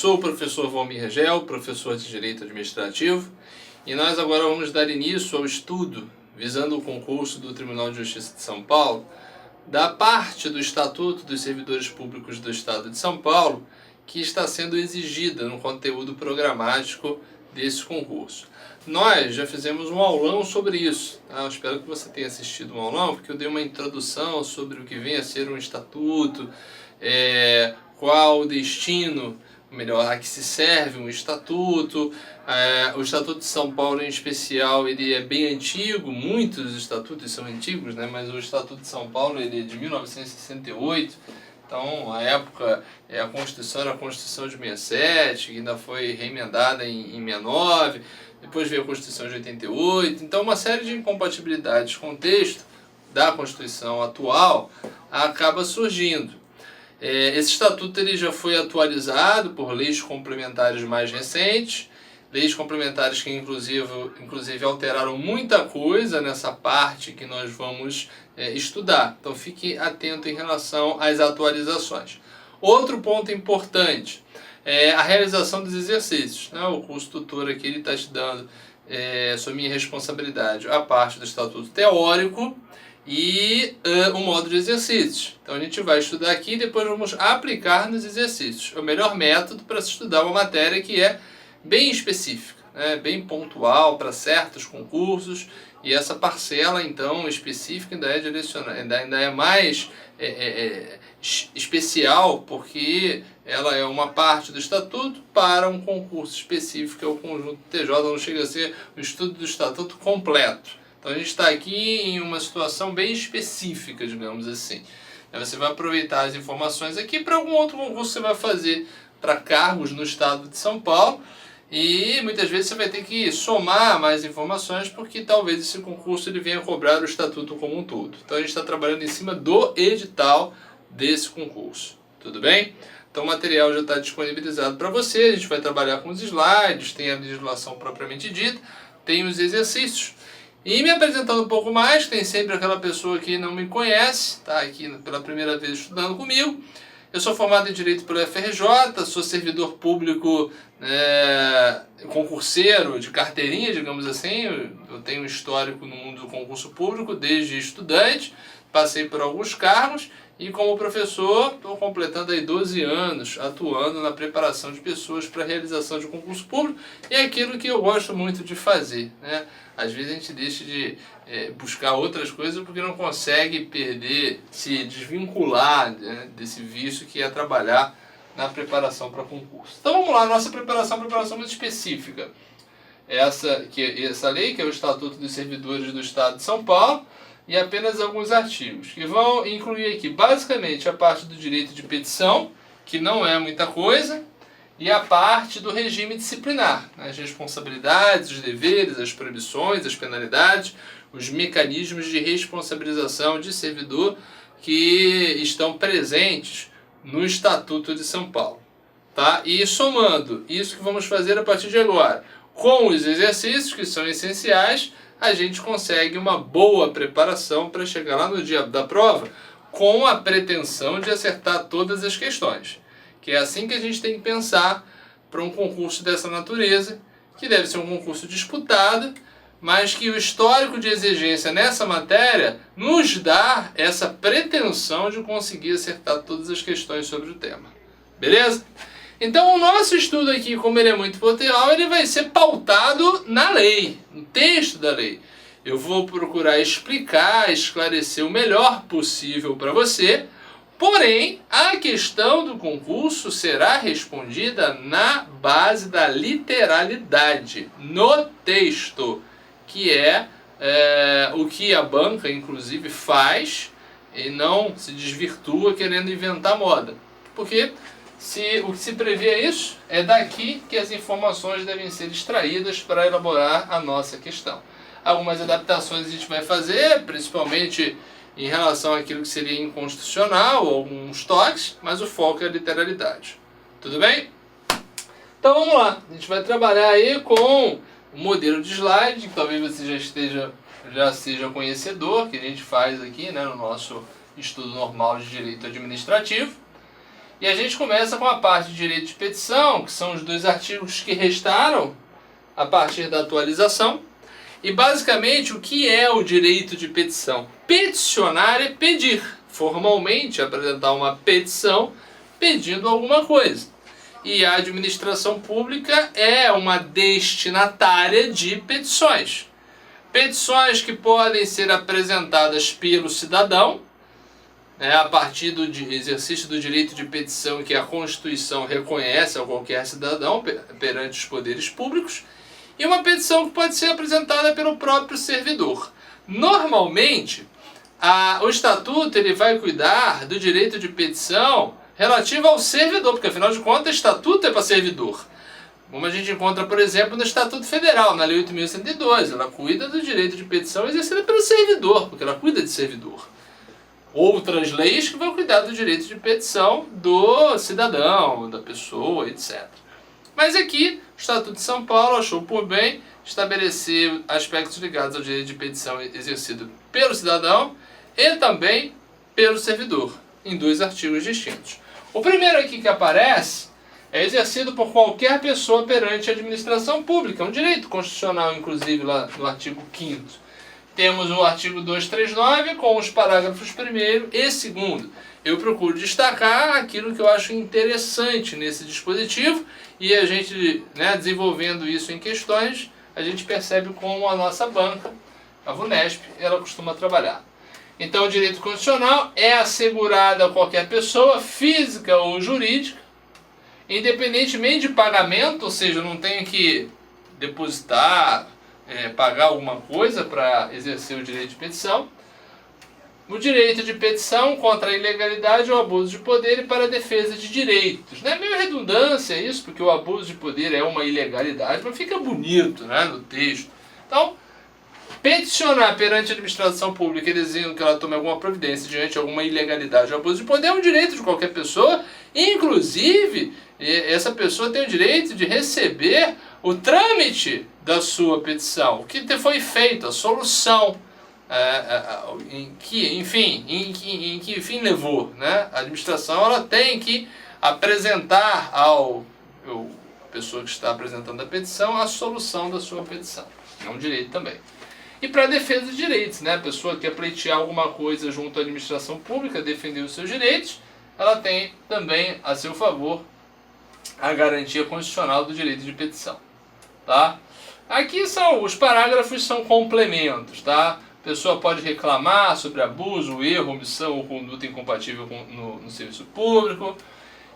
sou o professor Valmir Regel, professor de Direito Administrativo, e nós agora vamos dar início ao estudo visando o concurso do Tribunal de Justiça de São Paulo, da parte do Estatuto dos Servidores Públicos do Estado de São Paulo, que está sendo exigida no conteúdo programático desse concurso. Nós já fizemos um aulão sobre isso. Eu espero que você tenha assistido um aulão, porque eu dei uma introdução sobre o que vem a ser um estatuto, qual o destino, melhor, a que se serve um estatuto. O Estatuto de São Paulo, em especial, ele é bem antigo, muitos estatutos são antigos, né? Mas o Estatuto de São Paulo ele é de 1968, então a época, a Constituição era a Constituição de 67, que ainda foi reemendada em 69, depois veio a Constituição de 88, então uma série de incompatibilidades com o texto da Constituição atual acaba surgindo. Esse estatuto ele já foi atualizado por leis complementares mais recentes, leis complementares que inclusive alteraram muita coisa nessa parte que nós vamos estudar. Então fique atento em relação às atualizações. Outro ponto importante é a realização dos exercícios. O curso tutor aqui está te dando, sob minha responsabilidade, a parte do estatuto teórico e o modo de exercícios. Então a gente vai estudar aqui e depois vamos aplicar nos exercícios. É o melhor método para se estudar uma matéria que é bem específica, bem pontual para certos concursos, e essa parcela então específica ainda é direcionada, ainda é mais especial, porque ela é uma parte do estatuto para um concurso específico, que é o conjunto TJ, não chega a ser o estudo do estatuto completo. Então a gente está aqui em uma situação bem específica, digamos assim. Você vai aproveitar as informações aqui para algum outro concurso que você vai fazer para cargos no estado de São Paulo, e muitas vezes você vai ter que somar mais informações, porque talvez esse concurso ele venha cobrar o estatuto como um todo. Então a gente está trabalhando em cima do edital desse concurso. Tudo bem? Então o material já está disponibilizado para você, a gente vai trabalhar com os slides, tem a legislação propriamente dita, tem os exercícios. E me apresentando um pouco mais, tem sempre aquela pessoa que não me conhece, está aqui pela primeira vez estudando comigo. Eu sou formado em Direito pelo FRJ, sou servidor público concurseiro de carteirinha, digamos assim. Eu tenho um histórico no mundo do concurso público desde estudante, passei por alguns cargos e como professor estou completando aí 12 anos atuando na preparação de pessoas para a realização de concurso público, e é aquilo que eu gosto muito de fazer, Às vezes a gente deixa de buscar outras coisas porque não consegue se desvincular desse vício que é trabalhar na preparação para concurso. Então vamos lá, nossa preparação muito específica. Essa lei, que é o Estatuto dos Servidores do Estado de São Paulo, e apenas alguns artigos, que vão incluir aqui basicamente a parte do direito de petição, que não é muita coisa, e a parte do regime disciplinar, as responsabilidades, os deveres, as proibições, as penalidades, os mecanismos de responsabilização de servidor que estão presentes no Estatuto de São Paulo. Tá? E somando isso que vamos fazer a partir de agora, com os exercícios que são essenciais, a gente consegue uma boa preparação para chegar lá no dia da prova com a pretensão de acertar todas as questões. Que é assim que a gente tem que pensar para um concurso dessa natureza, que deve ser um concurso disputado, mas que o histórico de exigência nessa matéria nos dá essa pretensão de conseguir acertar todas as questões sobre o tema. Beleza? Então o nosso estudo aqui, como ele é muito pontual, ele vai ser pautado na lei, no texto da lei. Eu vou procurar explicar, esclarecer o melhor possível para você, porém, a questão do concurso será respondida na base da literalidade, no texto, que é o que a banca, inclusive, faz e não se desvirtua querendo inventar moda. Porque o que se prevê é isso, é daqui que as informações devem ser extraídas para elaborar a nossa questão. Algumas adaptações a gente vai fazer, principalmente em relação àquilo que seria inconstitucional, alguns toques, mas o foco é a literalidade. Tudo bem? Então vamos lá, a gente vai trabalhar aí com o modelo de slide, que talvez você já seja conhecedor, que a gente faz aqui no nosso estudo normal de direito administrativo. E a gente começa com a parte de direito de petição, que são os 2 artigos que restaram a partir da atualização. E basicamente o que é o direito de petição? Peticionar é pedir, formalmente apresentar uma petição pedindo alguma coisa. E a administração pública é uma destinatária de petições. Petições que podem ser apresentadas pelo cidadão, a partir do exercício do direito de petição que a Constituição reconhece a qualquer cidadão perante os poderes públicos, e uma petição que pode ser apresentada pelo próprio servidor. Normalmente, o Estatuto ele vai cuidar do direito de petição relativo ao servidor, porque afinal de contas, o Estatuto é para servidor. Como a gente encontra, por exemplo, no Estatuto Federal, na Lei 8.102, ela cuida do direito de petição exercido pelo servidor, porque ela cuida de servidor. Outras leis que vão cuidar do direito de petição do cidadão, da pessoa, etc. Mas aqui, o Estatuto de São Paulo achou por bem estabelecer aspectos ligados ao direito de petição exercido pelo cidadão e também pelo servidor, em 2 artigos distintos. O primeiro aqui que aparece é exercido por qualquer pessoa perante a administração pública, um direito constitucional, inclusive, lá no artigo 5º. Temos o artigo 239 com os parágrafos 1º e 2º. Eu procuro destacar aquilo que eu acho interessante nesse dispositivo e a gente, desenvolvendo isso em questões, a gente percebe como a nossa banca, a VUNESP, ela costuma trabalhar. Então, o direito constitucional é assegurado a qualquer pessoa, física ou jurídica, independentemente de pagamento, ou seja, não tem que depositar, pagar alguma coisa para exercer o direito de petição. O direito de petição contra a ilegalidade ou abuso de poder e para a defesa de direitos. Não é meio redundância isso, porque o abuso de poder é uma ilegalidade, mas fica bonito, no texto. Então, peticionar perante a administração pública dizendo que ela tome alguma providência diante de alguma ilegalidade ou abuso de poder é um direito de qualquer pessoa. Inclusive, essa pessoa tem o direito de receber o trâmite da sua petição, o que foi feito, a solução, em que fim levou. A administração ela tem que apresentar à pessoa que está apresentando a petição a solução da sua petição. É um direito também. E para a defesa de direitos, a pessoa que quer pleitear alguma coisa junto à administração pública, defender os seus direitos, ela tem também a seu favor a garantia constitucional do direito de petição. Tá? Aqui os parágrafos são complementos. Tá? A pessoa pode reclamar sobre abuso, erro, omissão ou conduta incompatível no serviço público.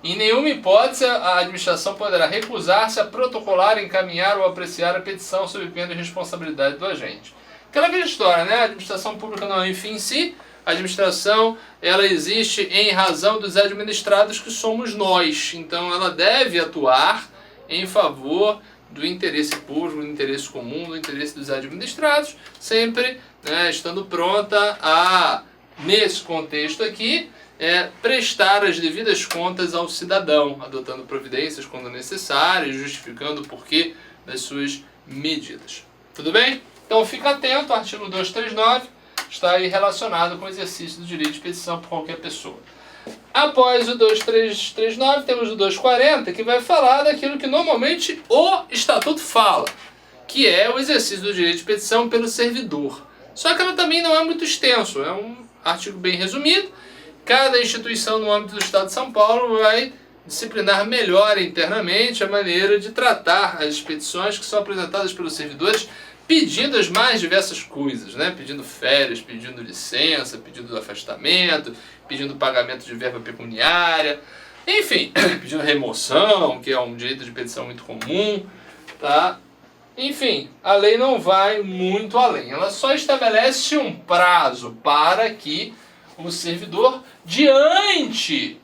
Em nenhuma hipótese, a administração poderá recusar-se a protocolar, encaminhar ou apreciar a petição sob pena de responsabilidade do agente. Aquela velha história, A administração pública não é um fim em si, a administração ela existe em razão dos administrados que somos nós. Então ela deve atuar em favor do interesse público, do interesse comum, do interesse dos administrados, sempre estando pronta a, nesse contexto aqui, prestar as devidas contas ao cidadão, adotando providências quando necessário, justificando o porquê das suas medidas. Tudo bem? Então fica atento, o artigo 239 está aí relacionado com o exercício do direito de petição por qualquer pessoa. Após o 239, temos o 240, que vai falar daquilo que normalmente o Estatuto fala, que é o exercício do direito de petição pelo servidor. Só que ela também não é muito extenso, é um artigo bem resumido. Cada instituição no âmbito do Estado de São Paulo vai disciplinar melhor internamente a maneira de tratar as petições que são apresentadas pelos servidores, pedindo as mais diversas coisas, pedindo férias, pedindo licença, pedindo afastamento, pedindo pagamento de verba pecuniária, enfim, pedindo remoção, que é um direito de petição muito comum, tá? Enfim, a lei não vai muito além, ela só estabelece um prazo para que o servidor, diante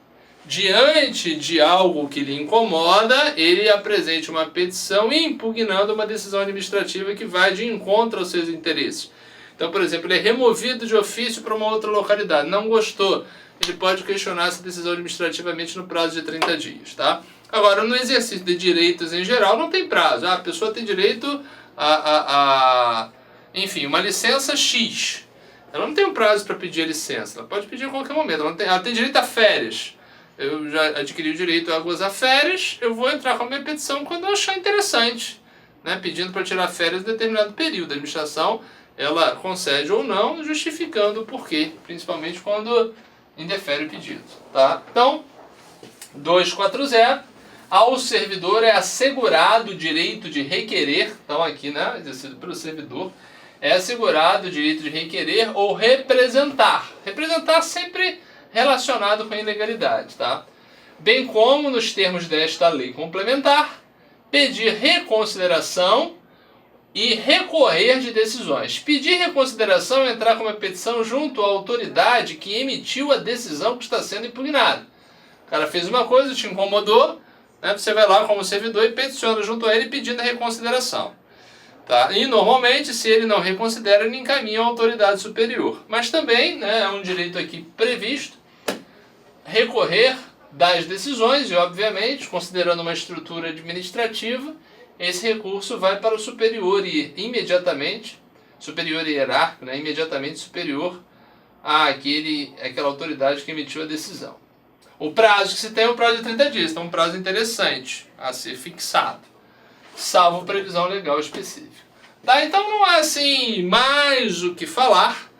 de algo que lhe incomoda, ele apresente uma petição impugnando uma decisão administrativa que vai de encontro aos seus interesses. Então, por exemplo, ele é removido de ofício para uma outra localidade, não gostou, ele pode questionar essa decisão administrativamente no prazo de 30 dias. Tá? Agora, no exercício de direitos em geral, não tem prazo. A pessoa tem direito enfim, uma licença X. Ela não tem um prazo para pedir a licença, ela pode pedir em qualquer momento, ela tem direito a férias. eu já adquiri o direito a gozar férias, eu vou entrar com a minha petição quando eu achar interessante, né, pedindo para tirar férias em determinado período. A administração, ela concede ou não, justificando o porquê, principalmente quando indefere o pedido. Tá? Então, 240, ao servidor é assegurado o direito de requerer, então aqui, né, exercido pelo servidor, é assegurado o direito de requerer ou representar. Representar sempre relacionado com a ilegalidade, tá? Bem como, nos termos desta lei complementar, pedir reconsideração e recorrer de decisões. Pedir reconsideração é entrar com uma petição junto à autoridade que emitiu a decisão que está sendo impugnada. O cara fez uma coisa, te incomodou, né? Você vai lá como servidor e peticiona junto a ele pedindo a reconsideração. Tá? E normalmente, se ele não reconsidera, ele encaminha a autoridade superior. Mas também, né, é um direito aqui previsto recorrer das decisões e, obviamente, considerando uma estrutura administrativa, esse recurso vai para o superior e imediatamente, superior hierárquico, né, imediatamente superior àquela autoridade que emitiu a decisão. O prazo que se tem é o prazo de 30 dias, então é um prazo interessante a ser fixado, salvo previsão legal específica. Tá? Então não há assim mais o que falar,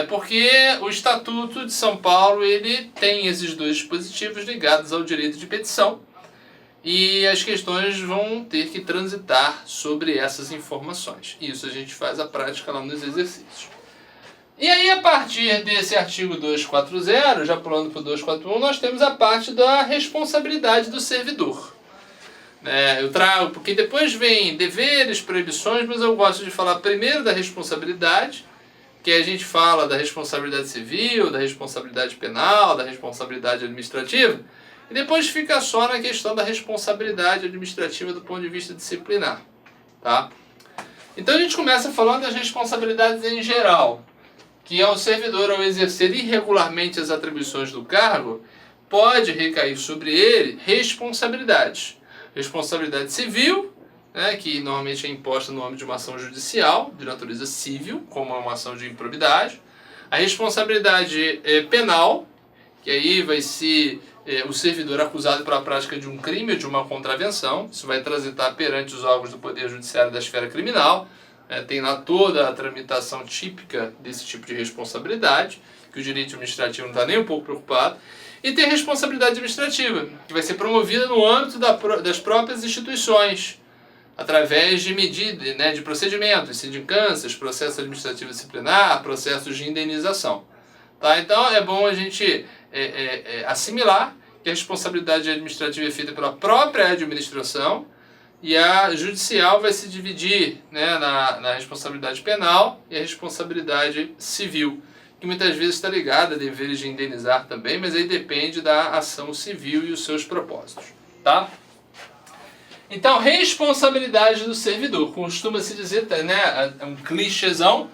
porque o Estatuto de São Paulo ele tem esses dois dispositivos ligados ao direito de petição e as questões vão ter que transitar sobre essas informações. Isso a gente faz a prática lá nos exercícios. E aí, a partir desse artigo 240, já pulando para o 241, nós temos a parte da responsabilidade do servidor. Eu trago, porque depois vem deveres, proibições, mas eu gosto de falar primeiro da responsabilidade, que a gente fala da responsabilidade civil, da responsabilidade penal, da responsabilidade administrativa, e depois fica só na questão da responsabilidade administrativa do ponto de vista disciplinar. Tá? Então a gente começa falando das responsabilidades em geral, que é o servidor, ao exercer irregularmente as atribuições do cargo, pode recair sobre ele responsabilidades. Responsabilidade civil, né, que normalmente é imposta no âmbito de uma ação judicial, de natureza civil, como uma ação de improbidade. A responsabilidade penal, que aí vai ser o servidor acusado pela prática de um crime ou de uma contravenção. Isso vai transitar perante os órgãos do Poder Judiciário da esfera criminal. Tem lá toda a tramitação típica desse tipo de responsabilidade, que o direito administrativo não está nem um pouco preocupado. E tem a responsabilidade administrativa, que vai ser promovida no âmbito das próprias instituições, através de medidas, né, de procedimentos, sindicâncias, processo administrativo disciplinar, processos de indenização. Tá? Então é bom a gente assimilar que a responsabilidade administrativa é feita pela própria administração, e a judicial vai se dividir, né, na responsabilidade penal e a responsabilidade civil, que muitas vezes está ligada a deveres de indenizar também, mas aí depende da ação civil e os seus propósitos. Tá? Então, responsabilidade do servidor. Costuma-se dizer, né, é um clichêzão,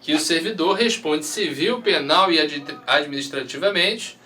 que o servidor responde civil, penal e administrativamente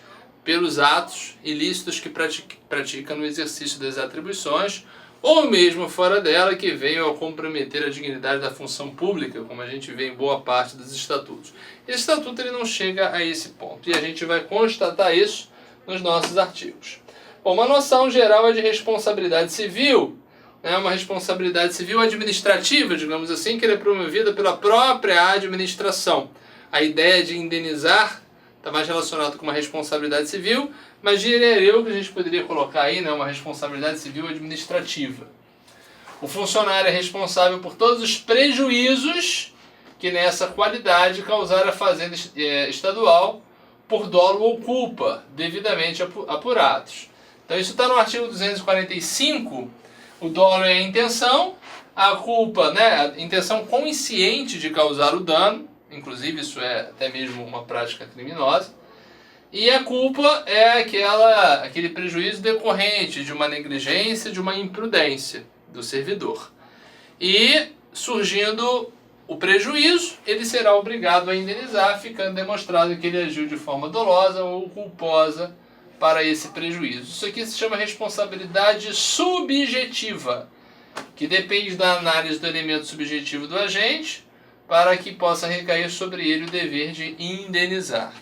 pelos atos ilícitos que pratica no exercício das atribuições, ou mesmo fora dela, que venham a comprometer a dignidade da função pública, como a gente vê em boa parte dos estatutos. Esse estatuto ele não chega a esse ponto, e a gente vai constatar isso nos nossos artigos. Bom, uma noção geral é de responsabilidade civil, né, uma responsabilidade civil administrativa, digamos assim, que é promovida pela própria administração. A ideia de indenizar está mais relacionado com uma responsabilidade civil, mas diria eu que a gente poderia colocar aí, né, uma responsabilidade civil administrativa. O funcionário é responsável por todos os prejuízos que nessa qualidade causar a fazenda estadual por dolo ou culpa, devidamente apurados. Então isso está no artigo 245, o dolo é a intenção, a culpa, né, a intenção consciente de causar o dano, inclusive isso é até mesmo uma prática criminosa, e a culpa é aquele prejuízo decorrente de uma negligência, de uma imprudência do servidor. E surgindo o prejuízo, ele será obrigado a indenizar, ficando demonstrado que ele agiu de forma dolosa ou culposa para esse prejuízo. Isso aqui se chama responsabilidade subjetiva, que depende da análise do elemento subjetivo do agente, para que possa recair sobre ele o dever de indenizar.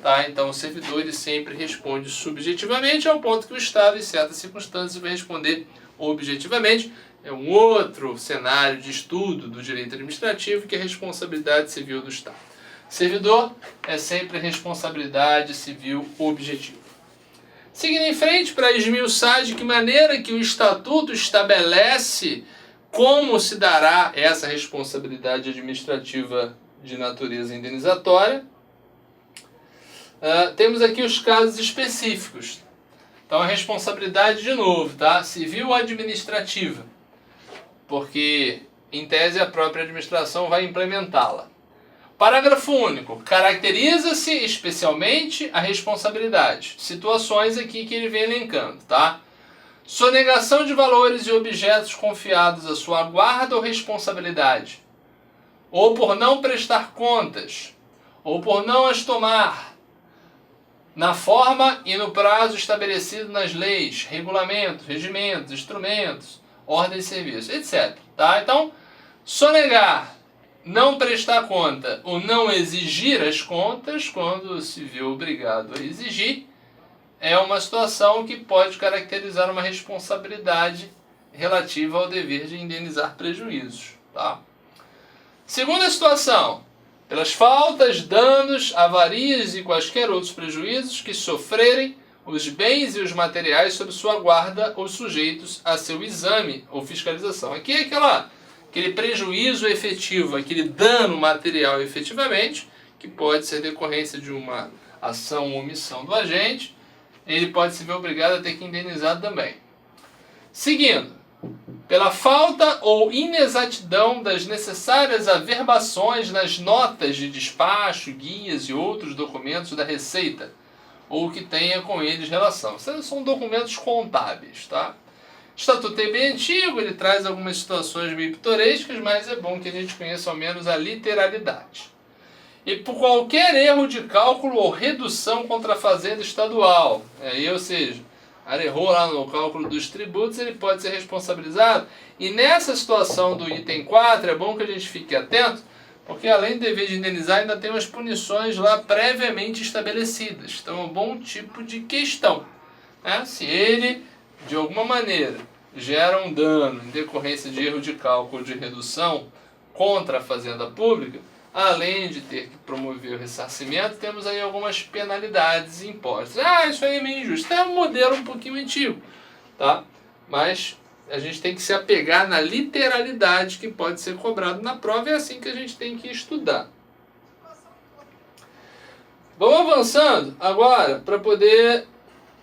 Tá? Então o servidor ele sempre responde subjetivamente, ao ponto que o Estado, em certas circunstâncias, vai responder objetivamente. É um outro cenário de estudo do direito administrativo, que é a responsabilidade civil do Estado. Servidor é sempre responsabilidade civil objetiva. Seguindo em frente, para esmiuçar de que maneira que o Estatuto estabelece como se dará essa responsabilidade administrativa de natureza indenizatória, temos aqui os casos específicos. Então a responsabilidade, de novo, tá? Civil ou administrativa, porque em tese a própria administração vai implementá-la. Parágrafo único. Caracteriza-se especialmente a responsabilidade. Situações aqui que ele vem elencando, tá? Sonegação de valores e objetos confiados à sua guarda ou responsabilidade, ou por não prestar contas, ou por não as tomar, na forma e no prazo estabelecido nas leis, regulamentos, regimentos, instrumentos, ordens de serviço, etc. Tá? Então, sonegar, não prestar conta ou não exigir as contas, quando se vê obrigado a exigir, é uma situação que pode caracterizar uma responsabilidade relativa ao dever de indenizar prejuízos. Tá? Segunda situação, pelas faltas, danos, avarias e quaisquer outros prejuízos que sofrerem os bens e os materiais sob sua guarda ou sujeitos a seu exame ou fiscalização. Aqui é aquele prejuízo efetivo, aquele dano material efetivamente, que pode ser decorrência de uma ação ou omissão do agente, ele pode se ver obrigado a ter que indenizar também. Seguindo, pela falta ou inexatidão das necessárias averbações nas notas de despacho, guias e outros documentos da Receita, ou que tenha com eles relação. Esses são documentos contábeis, tá? O Estatuto é bem antigo, ele traz algumas situações meio pitorescas, mas é bom que a gente conheça ao menos a literalidade. E por qualquer erro de cálculo ou redução contra a Fazenda Estadual, ou seja, errou lá no cálculo dos tributos, ele pode ser responsabilizado. E nessa situação do item 4, é bom que a gente fique atento, porque além do dever de indenizar, ainda tem umas punições lá previamente estabelecidas. Então é um bom tipo de questão. Né? Se ele, de alguma maneira, gera um dano em decorrência de erro de cálculo ou de redução contra a Fazenda Pública, além de ter que promover o ressarcimento, temos aí algumas penalidades impostas. Isso aí é meio injusto. É um modelo um pouquinho antigo, tá? Mas a gente tem que se apegar na literalidade que pode ser cobrado na prova, e é assim que a gente tem que estudar. Vamos avançando agora para poder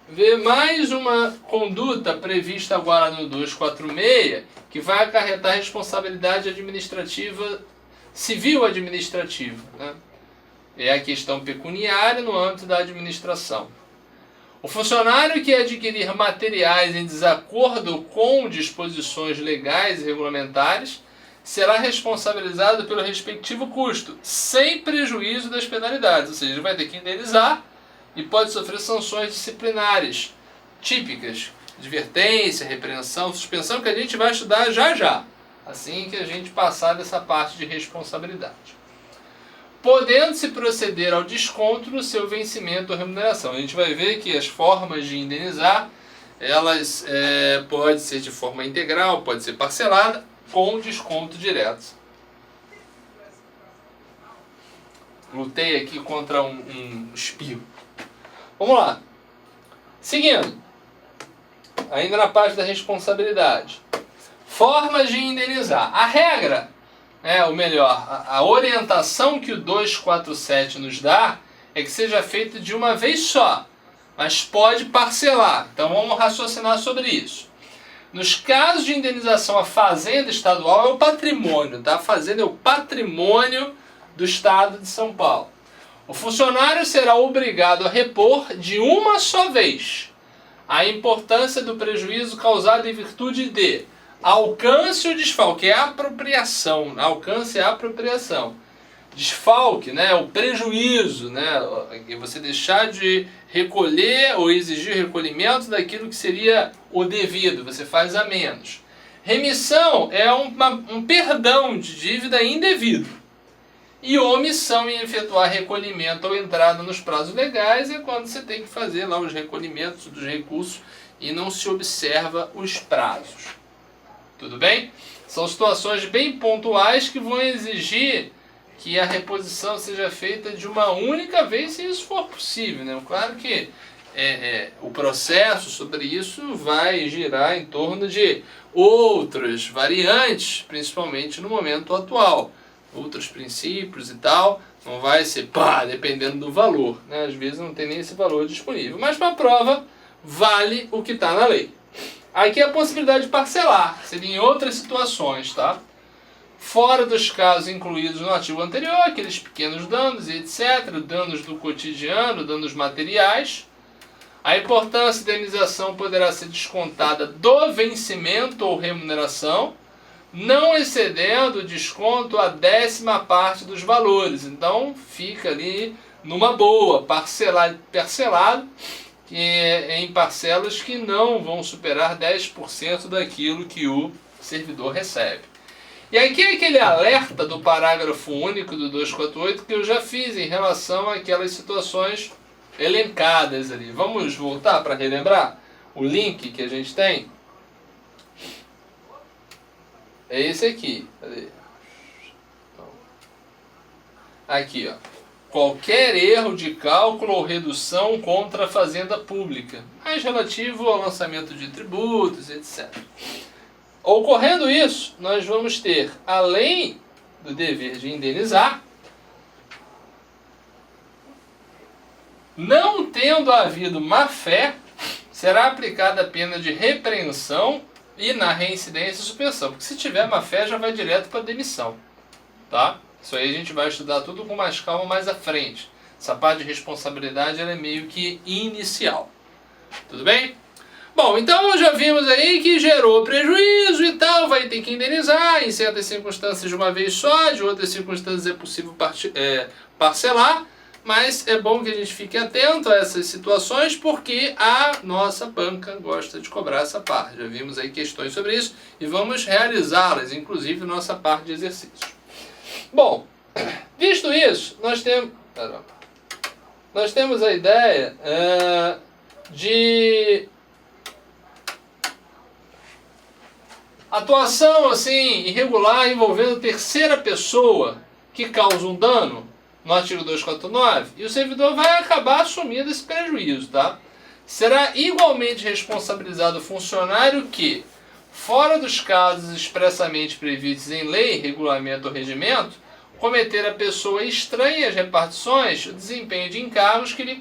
ver mais uma conduta prevista agora no 246, que vai acarretar responsabilidade administrativa civil administrativa, né? É a questão pecuniária no âmbito da administração. O funcionário que adquirir materiais em desacordo com disposições legais e regulamentares será responsabilizado pelo respectivo custo, sem prejuízo das penalidades, ou seja, ele vai ter que indenizar e pode sofrer sanções disciplinares típicas, advertência, repreensão, suspensão, que a gente vai estudar já já, assim que a gente passar dessa parte de responsabilidade. Podendo-se proceder ao desconto no seu vencimento ou remuneração. A gente vai ver que as formas de indenizar, elas pode ser de forma integral, pode ser parcelada, com desconto direto. Lutei aqui contra um espirro. Vamos lá. Seguindo, ainda na parte da responsabilidade. Formas de indenizar. A regra, ou melhor, a orientação que o 247 nos dá é que seja feito de uma vez só, mas pode parcelar. Então vamos raciocinar sobre isso. Nos casos de indenização à Fazenda Estadual, é o patrimônio, tá? A Fazenda é o patrimônio do Estado de São Paulo. O funcionário será obrigado a repor de uma só vez a importância do prejuízo causado em virtude de alcance ou desfalque, é a apropriação. Alcance é a apropriação. Desfalque, o prejuízo, você deixar de recolher ou exigir recolhimento daquilo que seria o devido, você faz a menos. Remissão é um perdão de dívida indevido. E omissão em efetuar recolhimento ou entrada nos prazos legais é quando você tem que fazer lá os recolhimentos dos recursos e não se observa os prazos. Tudo bem? São situações bem pontuais que vão exigir que a reposição seja feita de uma única vez, se isso for possível, né? Claro que o processo sobre isso vai girar em torno de outras variantes, principalmente no momento atual. Outros princípios e tal, não vai ser dependendo do valor, né? Às vezes não tem nem esse valor disponível, mas para a prova vale o que está na lei. Aqui a possibilidade de parcelar, seria em outras situações, tá? Fora dos casos incluídos no artigo anterior, aqueles pequenos danos e etc., danos do cotidiano, danos materiais. A importância da indenização poderá ser descontada do vencimento ou remuneração, não excedendo o desconto a 10ª parte dos valores. Então fica ali numa boa, parcelado, que em parcelas que não vão superar 10% daquilo que o servidor recebe. E aqui é aquele alerta do parágrafo único do 248 que eu já fiz em relação àquelas situações elencadas ali. Vamos voltar para relembrar o link que a gente tem? É esse aqui. Cadê? Aqui, ó. Qualquer erro de cálculo ou redução contra a fazenda pública, mais relativo ao lançamento de tributos, etc. Ocorrendo isso, nós vamos ter, além do dever de indenizar, não tendo havido má-fé, será aplicada a pena de repreensão e na reincidência suspensão. Porque se tiver má-fé, já vai direto para demissão. Tá? Isso aí a gente vai estudar tudo com mais calma mais à frente. Essa parte de responsabilidade ela é meio que inicial. Tudo bem? Bom, então já vimos aí que gerou prejuízo e tal, vai ter que indenizar, em certas circunstâncias de uma vez só, de outras circunstâncias é possível parcelar, mas é bom que a gente fique atento a essas situações, porque a nossa banca gosta de cobrar essa parte. Já vimos aí questões sobre isso e vamos realizá-las, inclusive nossa parte de exercício. Bom, visto isso, nós temos a ideia de atuação assim irregular envolvendo terceira pessoa que causa um dano no artigo 249 e o servidor vai acabar assumindo esse prejuízo, tá? Será igualmente responsabilizado o funcionário que, fora dos casos expressamente previstos em lei, regulamento ou regimento, cometer a pessoa estranha às repartições o desempenho de encargos que lhe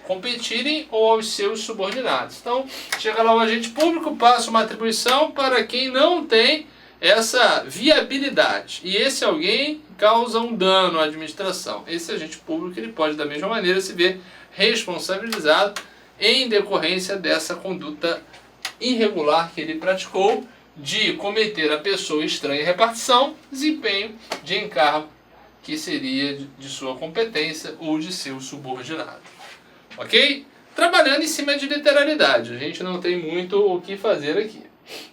competirem ou aos seus subordinados. Então, chega lá o agente público, passa uma atribuição para quem não tem essa viabilidade. E esse alguém causa um dano à administração. Esse agente público ele pode, da mesma maneira, se ver responsabilizado em decorrência dessa conduta irregular que ele praticou de cometer a pessoa estranha à repartição, desempenho de encargo que seria de sua competência ou de seu subordinado. Ok? Trabalhando em cima de literalidade. A gente não tem muito o que fazer aqui.